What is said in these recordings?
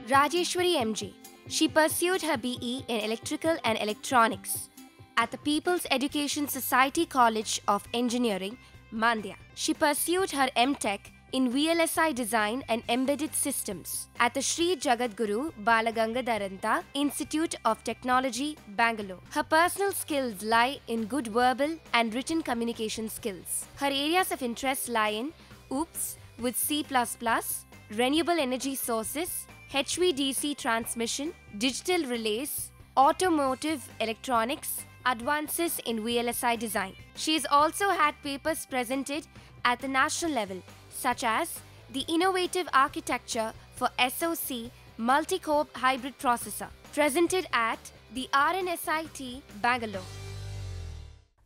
Rajeshwari MJ. She pursued her BE in Electrical and Electronics at the People's Education Society College of Engineering, Mandya. She pursued her MTech in VLSI Design and Embedded Systems at the Sri Jagadguru Balagangadharanta Institute of Technology, Bangalore. Her personal skills lie in good verbal and written communication skills. Her areas of interest lie in OOPS with C++, renewable energy sources, HVDC transmission, digital relays, automotive electronics, advances in VLSI design. She has also had papers presented at the national level, such as the Innovative Architecture for SoC Multi-Core Hybrid Processor, presented at the RNSIT, Bangalore.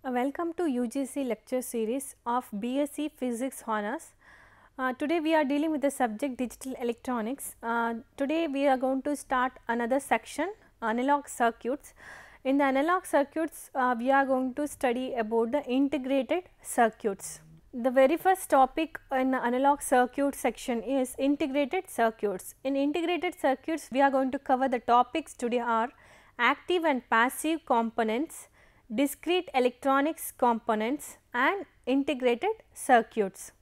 Welcome to UGC lecture series of BSc Physics Honours. Today we are dealing with the subject digital electronics. Today we are going to start another section, analog circuits. In the analog circuits, we are going to study about the integrated circuits. The very first topic in the analog circuit section is integrated circuits. In integrated circuits, we are going to cover the topics today are active and passive components, discrete electronics components and integrated circuits.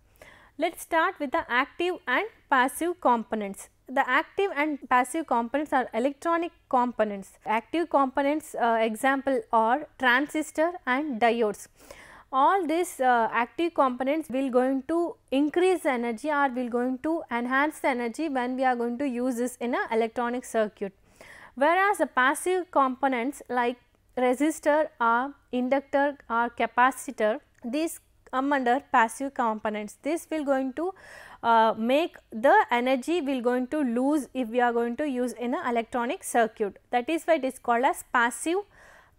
Let us start with the active and passive components. The active and passive components are electronic components. Active components example are transistor and diodes. All these active components will going to increase the energy or will going to enhance the energy when we are going to use this in a electronic circuit. Whereas the passive components like resistor or inductor or capacitor, these come under passive components. This will going to make the energy will going to lose if we are going to use in a electronic circuit. That is why it is called as passive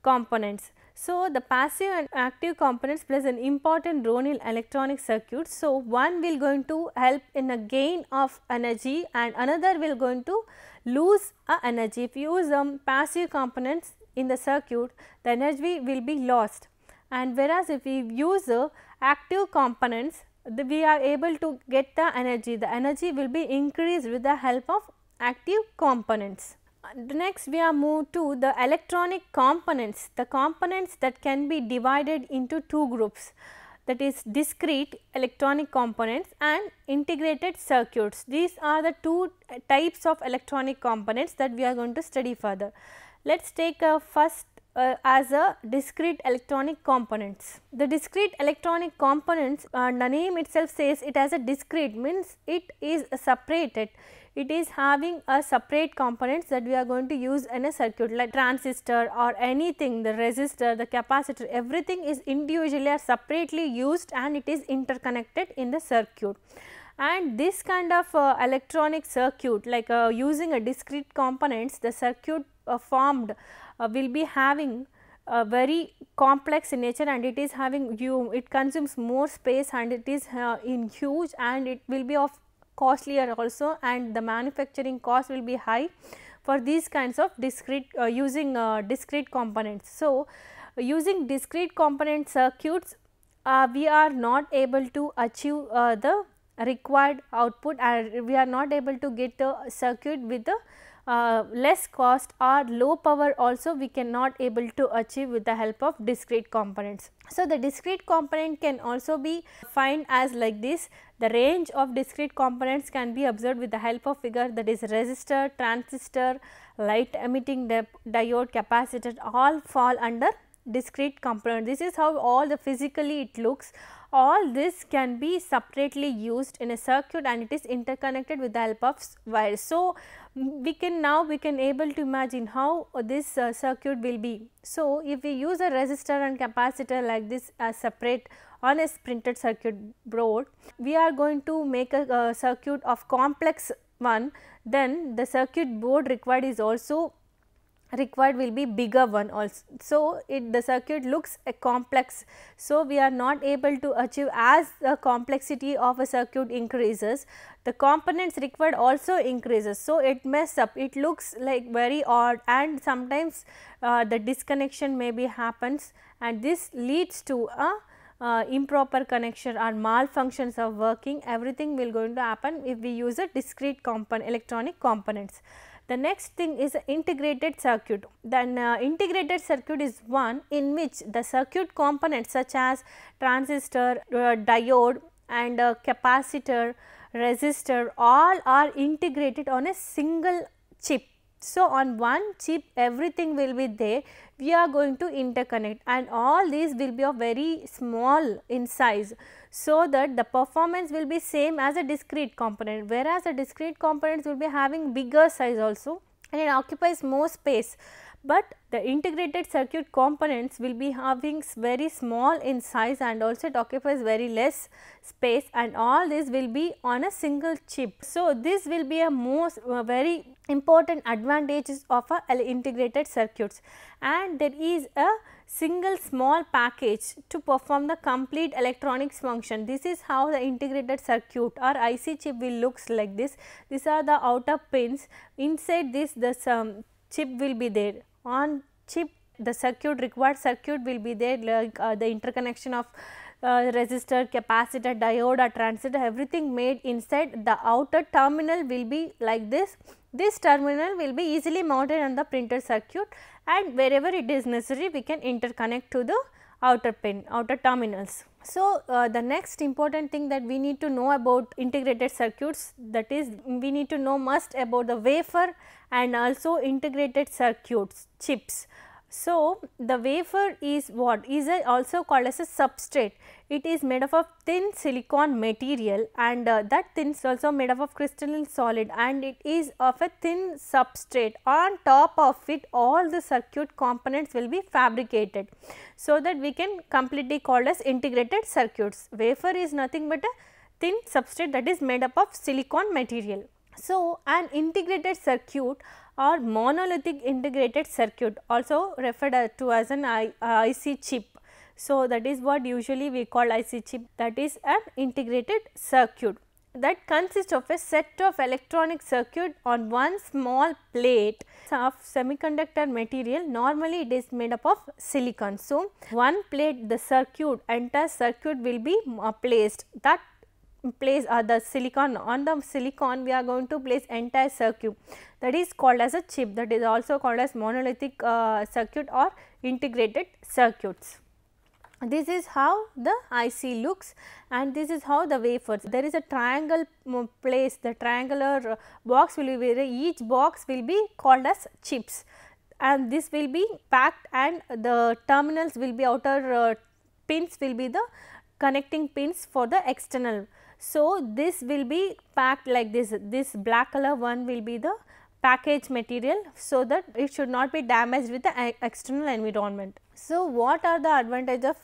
components. So, the passive and active components plays an important role in electronic circuits. So, one will going to help in a gain of energy and another will going to lose energy. If you use passive components in the circuit, the energy will be lost, and whereas if we use active components, we are able to get the energy will be increased with the help of active components. Next we are moved to the electronic components, the components that can be divided into two groups, that is discrete electronic components and integrated circuits. These are the two types of electronic components that we are going to study further. Let us take first as a discrete electronic components. The discrete electronic components, the name itself says it as a discrete, means it is separated. It is having a separate components that we are going to use in a circuit like transistor or anything, the resistor, the capacitor, everything is individually or separately used and it is interconnected in the circuit. And this kind of electronic circuit like using a discrete components, the circuit formed will be having a very complex in nature and it is having it consumes more space and it is in huge and it will be of costlier also and the manufacturing cost will be high for these kinds of discrete using discrete components. So, using discrete component circuits we are not able to achieve the required output and we are not able to get the circuit with the less cost or low power also we cannot able to achieve with the help of discrete components. So, the discrete component can also be defined as like this. The range of discrete components can be observed with the help of figure, that is resistor, transistor, light emitting diode, capacitor all fall under discrete component. This is how all the physically it looks. All this can be separately used in a circuit and it is interconnected with the help of wires. So, we can able to imagine how this circuit will be. So, if we use a resistor and capacitor like this as separate on a printed circuit board, we are going to make a circuit of complex one, then the circuit board required is also required will be bigger one also. So, the circuit looks complex. So, we are not able to achieve as the complexity of a circuit increases, the components required also increases. So, it mess up, it looks like very odd and sometimes the disconnection maybe happens and this leads to a improper connection or malfunctions of working, everything will going to happen if we use a discrete electronic components. The next thing is integrated circuit. Then integrated circuit is one in which the circuit components such as transistor, diode and capacitor, resistor all are integrated on a single chip. So, on one chip everything will be there, we are going to interconnect and all these will be of very small in size. So, that the performance will be same as a discrete component, whereas the discrete components will be having bigger size also and it occupies more space. But the integrated circuit components will be having very small in size and also it occupies very less space and all this will be on a single chip. So, this will be a most very important advantages of a integrated circuits, and there is a single small package to perform the complete electronics function. This is how the integrated circuit or IC chip will looks like this. These are the outer pins, inside this the chip will be there. On chip the circuit, required circuit will be there, like the interconnection of resistor, capacitor, diode or transistor, everything made inside. The outer terminal will be like this. This terminal will be easily mounted on the printed circuit and wherever it is necessary we can interconnect to the outer pin, outer terminals. So, the next important thing that we need to know about integrated circuits, that is we need to know must about the wafer and also integrated circuits, chips. So, the wafer is what is also called as a substrate. It is made up of thin silicon material and that thin is also made up of crystalline solid and it is of a thin substrate. On top of it all the circuit components will be fabricated. So, that we can completely call as integrated circuits. Wafer is nothing but a thin substrate that is made up of silicon material. So, an integrated circuit or monolithic integrated circuit also referred to as an IC chip. So, that is what usually we call IC chip, that is an integrated circuit that consists of a set of electronic circuit on one small plate of semiconductor material. Normally it is made up of silicon. So, one plate the circuit, entire circuit will be placed, that place the silicon, on the silicon we are going to place entire circuit, that is called as a chip, that is also called as monolithic circuit or integrated circuits. This is how the IC looks and this is how the wafers. There is a triangle place, the triangular box will be there, each box will be called as chips and this will be packed and the terminals will be outer pins will be the connecting pins for the external. So, this will be packed like this, this black color one will be the package material, so that it should not be damaged with the external environment. So, what are the advantages of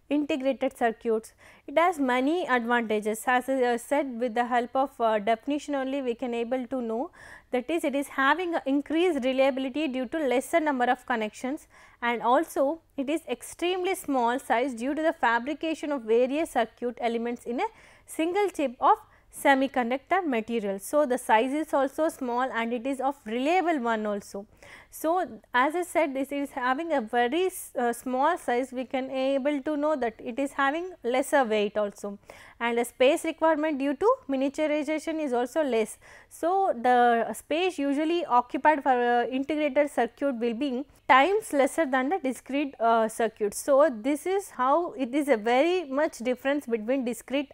integrated circuits? It has many advantages, as I said, with the help of definition only we can able to know, that is it is having increased reliability due to lesser number of connections and also it is extremely small size due to the fabrication of various circuit elements in a single chip of semiconductor material. So, the size is also small and it is of reliable one also. So, as I said, this is having a very small size, we can able to know that it is having lesser weight also and the space requirement due to miniaturization is also less. So, the space usually occupied for integrated circuit will be times lesser than the discrete circuit. So, this is how it is a very much difference between discrete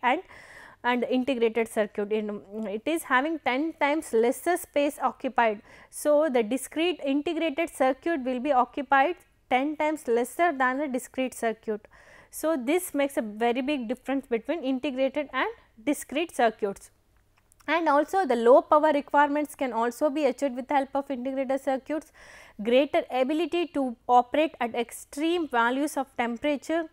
and integrated circuit. It is having 10 times lesser space occupied. So, the discrete integrated circuit will be occupied 10 times lesser than the discrete circuit. So, this makes a very big difference between integrated and discrete circuits. And also the low power requirements can also be achieved with the help of integrated circuits, greater ability to operate at extreme values of temperature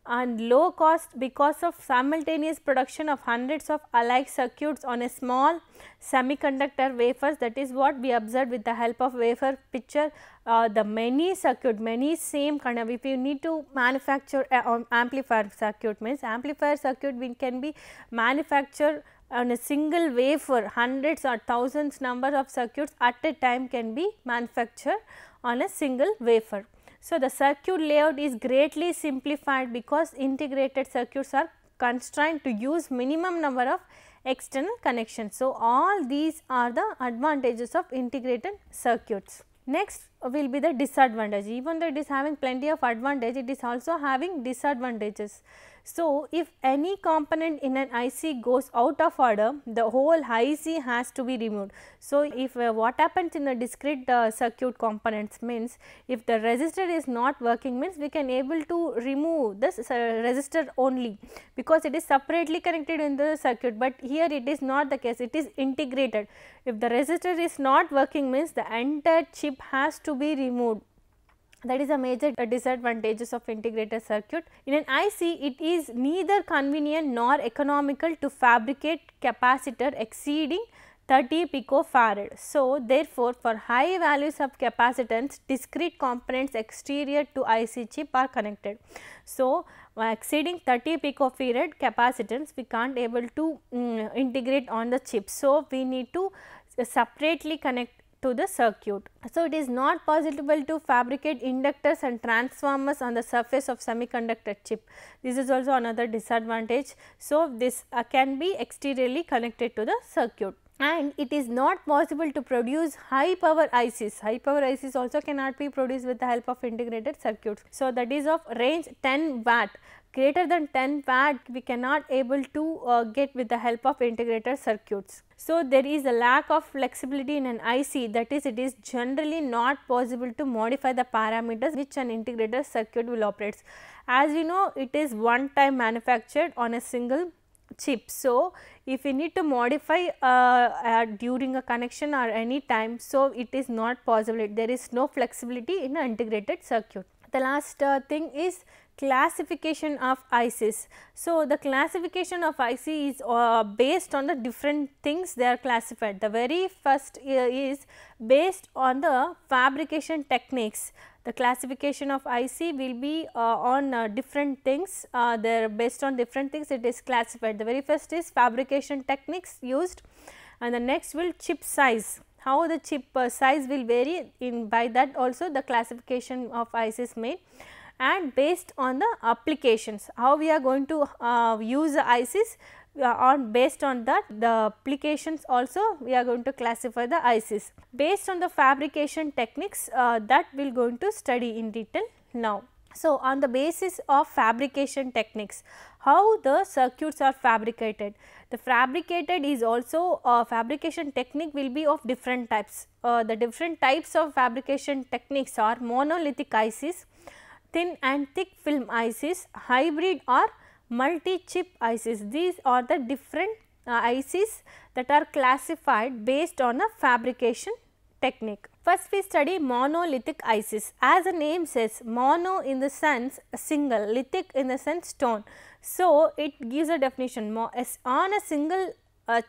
and low cost because of simultaneous production of hundreds of alike circuits on a small semiconductor wafers. That is what we observed with the help of wafer picture. The many circuit, many same kind of, if you need to manufacture amplifier circuit, means amplifier circuit can be manufactured on a single wafer, hundreds or thousands number of circuits at a time can be manufactured on a single wafer. So, the circuit layout is greatly simplified because integrated circuits are constrained to use minimum number of external connections. So, all these are the advantages of integrated circuits. Next will be the disadvantage. Even though it is having plenty of advantage, it is also having disadvantages. So, if any component in an IC goes out of order, the whole IC has to be removed. So, if what happens in the discrete circuit components means, if the resistor is not working means we can able to remove this resistor only, because it is separately connected in the circuit, but here it is not the case, it is integrated. If the resistor is not working means the entire chip has to be removed. That is a major disadvantages of integrated circuit. In an IC, it is neither convenient nor economical to fabricate capacitor exceeding 30 picofarad. So, therefore, for high values of capacitance, discrete components exterior to IC chip are connected. So, exceeding 30 picofarad capacitance, we can't able to integrate on the chip. So, we need to separately connect to the circuit. So, it is not possible to fabricate inductors and transformers on the surface of semiconductor chip. This is also another disadvantage. So, this can be exteriorly connected to the circuit. And it is not possible to produce high power ICs. High power ICs also cannot be produced with the help of integrated circuits. So, that is of range 10 watt. Greater than 10 watt we cannot able to get with the help of integrated circuits. So, there is a lack of flexibility in an IC, that is, it is generally not possible to modify the parameters which an integrated circuit will operate. As we know, it is one time manufactured on a single chip. So, if we need to modify during a connection or any time, so it is not possible, there is no flexibility in an integrated circuit. The last thing is classification of ICs. So, the classification of IC is based on the different things they are classified. The very first is based on the fabrication techniques. The classification of IC will be on different things, they are based on different things it is classified. The very first is fabrication techniques used, and the next will chip size. How the chip size will vary, in by that also the classification of IC is made, and based on the applications, how we are going to use the ICs, based on that the applications also we are going to classify the ICs. Based on the fabrication techniques that we will going to study in detail now. So, on the basis of fabrication techniques, how the circuits are fabricated. The fabricated is also fabrication technique will be of different types. The different types of fabrication techniques are monolithic ICs, thin and thick film ICs, hybrid or multi-chip ICs. These are the different ICs that are classified based on a fabrication technique. First we study monolithic ICs. As the name says, mono in the sense single, lithic in the sense stone. So, it gives a definition on a single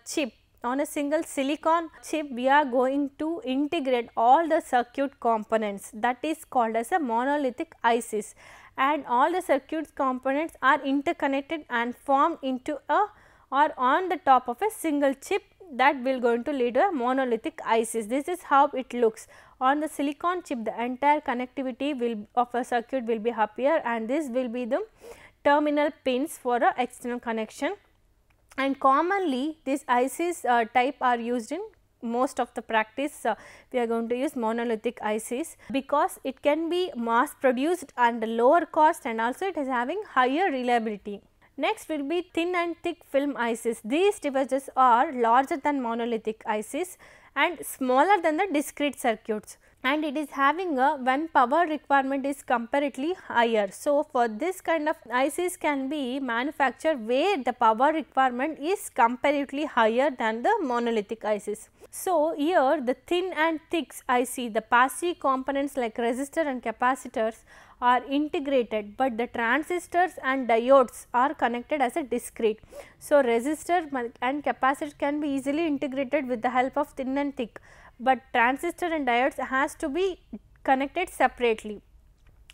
chip, on a single silicon chip we are going to integrate all the circuit components, that is called as a monolithic ICs, and all the circuit components are interconnected and formed into a or on the top of a single chip, that will going to lead to a monolithic ICs. This is how it looks. On the silicon chip the entire connectivity will of a circuit will be appear, and this will be the terminal pins for a external connection, and commonly these ICs type are used in most of the practice. We are going to use monolithic ICs because it can be mass produced and lower cost, and also it is having higher reliability. Next will be thin and thick film ICs. These devices are larger than monolithic ICs and smaller than the discrete circuits, and it is having a when power requirement is comparatively higher. So, for this kind of ICs can be manufactured where the power requirement is comparatively higher than the monolithic ICs. So, here the thin and thick IC, the passive components like resistor and capacitors are integrated, but the transistors and diodes are connected as a discrete. So, resistor and capacitor can be easily integrated with the help of thin and thick, but transistor and diodes has to be connected separately.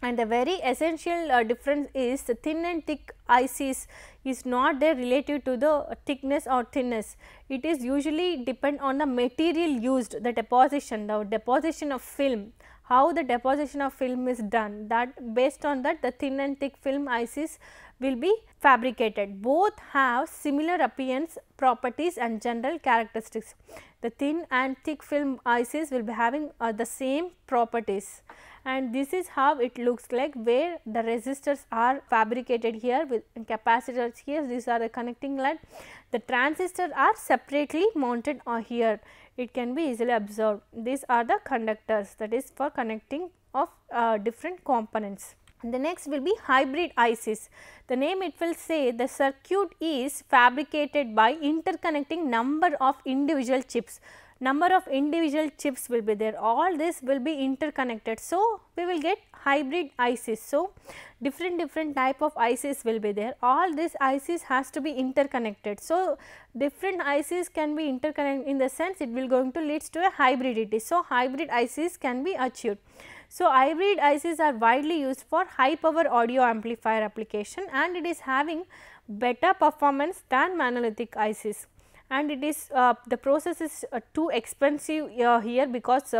And the very essential difference is the thin and thick ICs is not there relative to the thickness or thinness. It is usually depend on the material used, the deposition of film, how the deposition of film is done, that based on that the thin and thick film ICs will be fabricated. Both have similar appearance, properties and general characteristics. The thin and thick film ICs will be having the same properties, and this is how it looks like, where the resistors are fabricated here with capacitors here. These are the connecting line. The transistors are separately mounted here. It can be easily observed. These are the conductors, that is for connecting of different components. The next will be hybrid ICs. The name it will say the circuit is fabricated by interconnecting number of individual chips. Number of individual chips will be there, all this will be interconnected. So, we will get hybrid ICs. So, different type of ICs will be there, all these ICs has to be interconnected. So, different ICs can be interconnected, in the sense it will going to leads to a hybridity. So, hybrid ICs can be achieved. So, hybrid ICs are widely used for high power audio amplifier application, and it is having better performance than monolithic ICs, and it is the process is too expensive here, because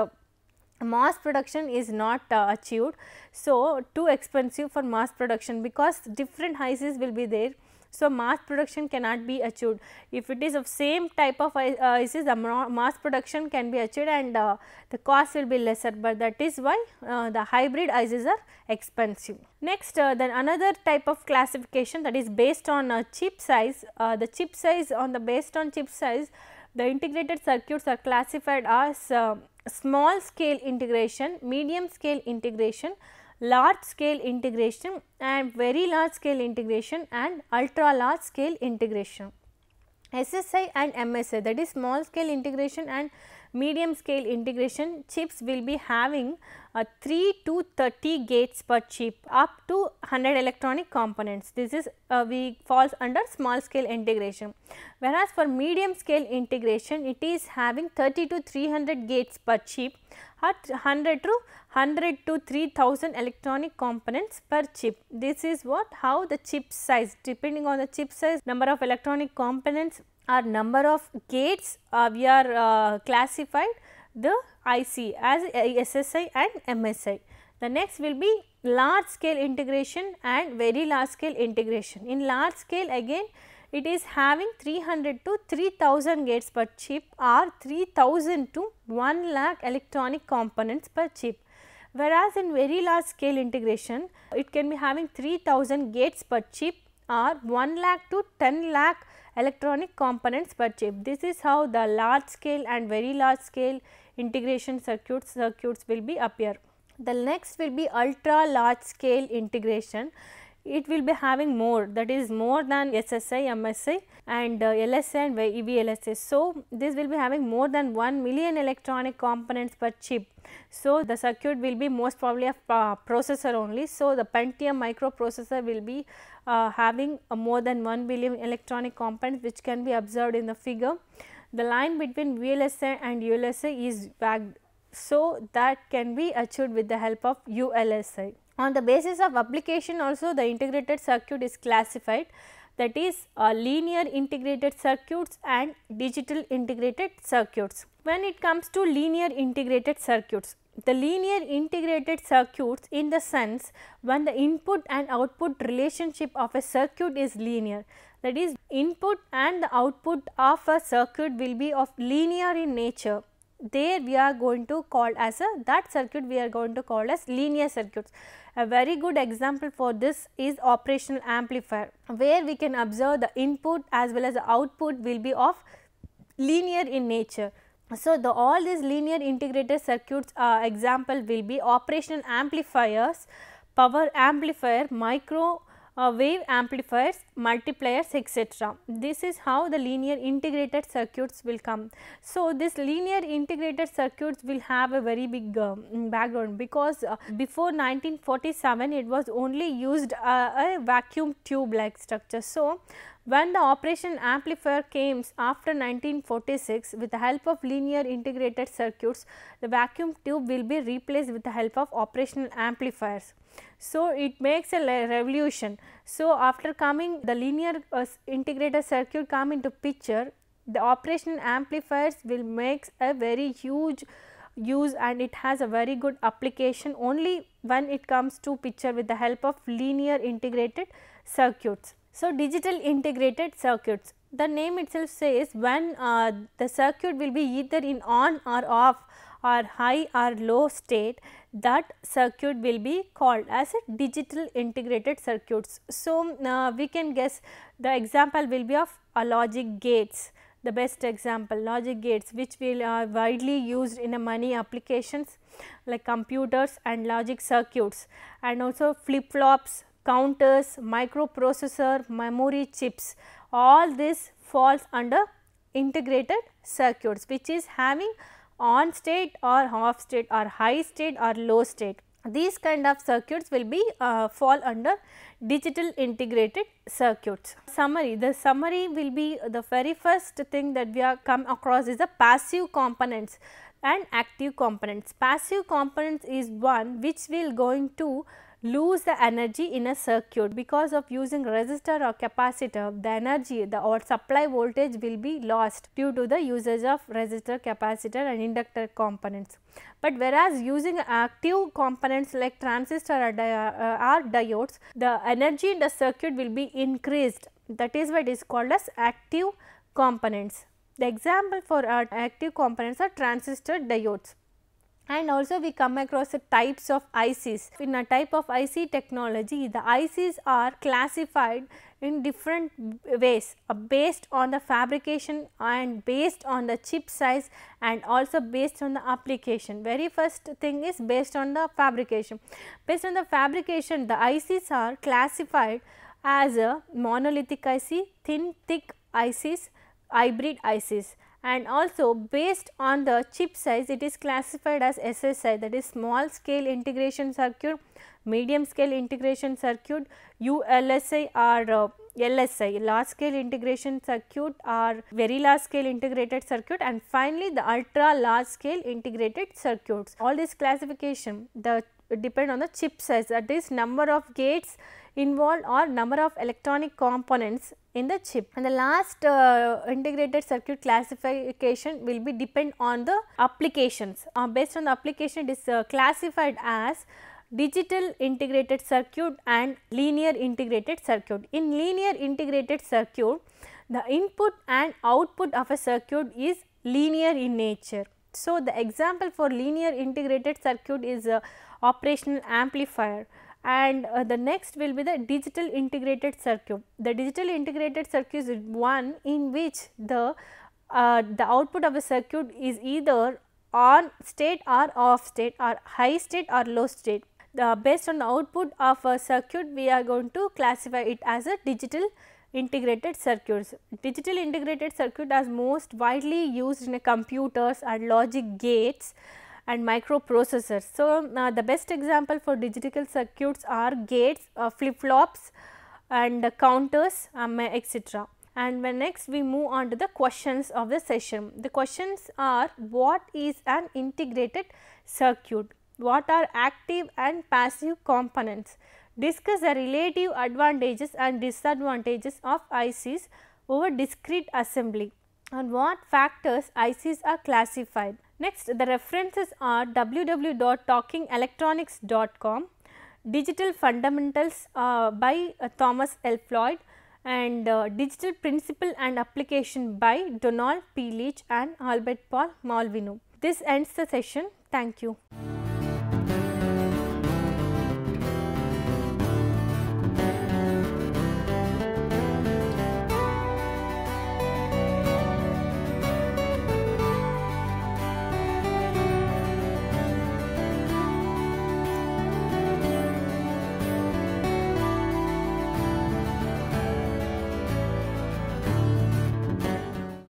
mass production is not achieved. So, too expensive for mass production, because different ICs will be there. So, mass production cannot be achieved. If it is of same type of ICs, the mass production can be achieved, and the cost will be lesser, but that is why the hybrid ICs are expensive. Next, then another type of classification, that is based on chip size. The chip size based on chip size, the integrated circuits are classified as small scale integration, medium scale integration, large scale integration and very large scale integration and ultra large scale integration. SSI and MSI, that is small scale integration and medium scale integration chips, will be having 3 to 30 gates per chip, up to 100 electronic components. This is we falls under small scale integration, whereas for medium scale integration it is having 30 to 300 gates per chip at 100 to 3000 electronic components per chip. This is how the chip size, depending on the chip size, number of electronic components or number of gates, we are classified the IC as SSI and MSI. The next will be large scale integration and very large scale integration. In large scale, again it is having 300 to 3000 gates per chip or 3000 to 1 lakh electronic components per chip, whereas in very large scale integration it can be having 3000 gates per chip or 1 lakh to 10 lakh electronic components per chip. This is how the large scale and very large scale integration circuits will be appear. The next will be ultra large scale integration. It will be having more, that is more than SSI, MSI and LSI and VLSI. So, this will be having more than 1 million electronic components per chip. So, the circuit will be most probably a processor only. So, the Pentium microprocessor will be having more than 1 billion electronic components, which can be observed in the figure. The line between VLSI and ULSI is backed, so that can be achieved with the help of ULSI. On the basis of application also, the integrated circuit is classified, that is linear integrated circuits and digital integrated circuits. When it comes to linear integrated circuits, the linear integrated circuits, in the sense when the input and output relationship of a circuit is linear, that is input and the output of a circuit will be of linear in nature, there we are going to call as that circuit we are going to call as linear circuits. A very good example for this is operational amplifier, where we can observe the input as well as the output will be of linear in nature. So, all these linear integrated circuits example will be operational amplifiers, power amplifier, microwave amplifiers, multipliers, etc. This is how the linear integrated circuits will come. So, this linear integrated circuits will have a very big background, because before 1947 it was only used a vacuum tube like structure. So, when the operation amplifier came after 1946, with the help of linear integrated circuits, the vacuum tube will be replaced with the help of operational amplifiers. So, it makes a revolution. So, after coming the linear integrated circuit come into picture, the operational amplifiers will make a very huge use and it has a very good application only when it comes to picture with the help of linear integrated circuits. So, digital integrated circuits, the name itself says when the circuit will be either in on or off or high or low state, that circuit will be called as a digital integrated circuits. So, we can guess the example will be of logic gates, the best example logic gates, which will widely used in many applications like computers and logic circuits, and also flip flops, counters, microprocessor, memory chips, all this falls under integrated circuits, which is having on state or off state or high state or low state. These kind of circuits will be fall under digital integrated circuits. Summary, the summary will be the very first thing that we have come across is the passive components and active components. Passive components is one which will going to lose the energy in a circuit because of using resistor or capacitor. The energy, the or supply voltage will be lost due to the usage of resistor, capacitor and inductor components. But whereas using active components like transistor or diodes, the energy in the circuit will be increased. That is why it is called as active components. The example for active components are transistor, diodes. And also we come across the types of ICs. In a type of IC technology, the ICs are classified in different ways based on the fabrication and based on the chip size and also based on the application. Very first thing is based on the fabrication. Based on the fabrication, the ICs are classified as a monolithic IC, thin thick ICs, hybrid ICs. And also based on the chip size, it is classified as SSI, that is small scale integration circuit, medium scale integration circuit, ULSI or LSI, large scale integration circuit or very large scale integrated circuit, and finally the ultra large scale integrated circuits. All this classification depend on the chip size, that is number of gates involved or number of electronic components in the chip. And the last integrated circuit classification will be depend on the applications. Based on the application, it is classified as digital integrated circuit and linear integrated circuit. In linear integrated circuit, the input and output of a circuit is linear in nature. So, the example for linear integrated circuit is a operational amplifier, and the next will be the digital integrated circuit. The digital integrated circuit is one in which the output of a circuit is either on state or off state or high state or low state. Based on the output of a circuit, we are going to classify it as a digital integrated circuits. Digital integrated circuit is most widely used in computers and logic gates and microprocessors. So, the best example for digital circuits are gates, flip flops and counters, etc. And when next we move on to the questions of the session. The questions are: what is an integrated circuit? What are active and passive components? Discuss the relative advantages and disadvantages of ICs over discrete assembly. On what factors ICs are classified. Next, the references are www.talkingelectronics.com, Digital Fundamentals by Thomas L. Floyd, and Digital Principle and Application by Donald P. Leach and Albert Paul Malvino. This ends the session. Thank you.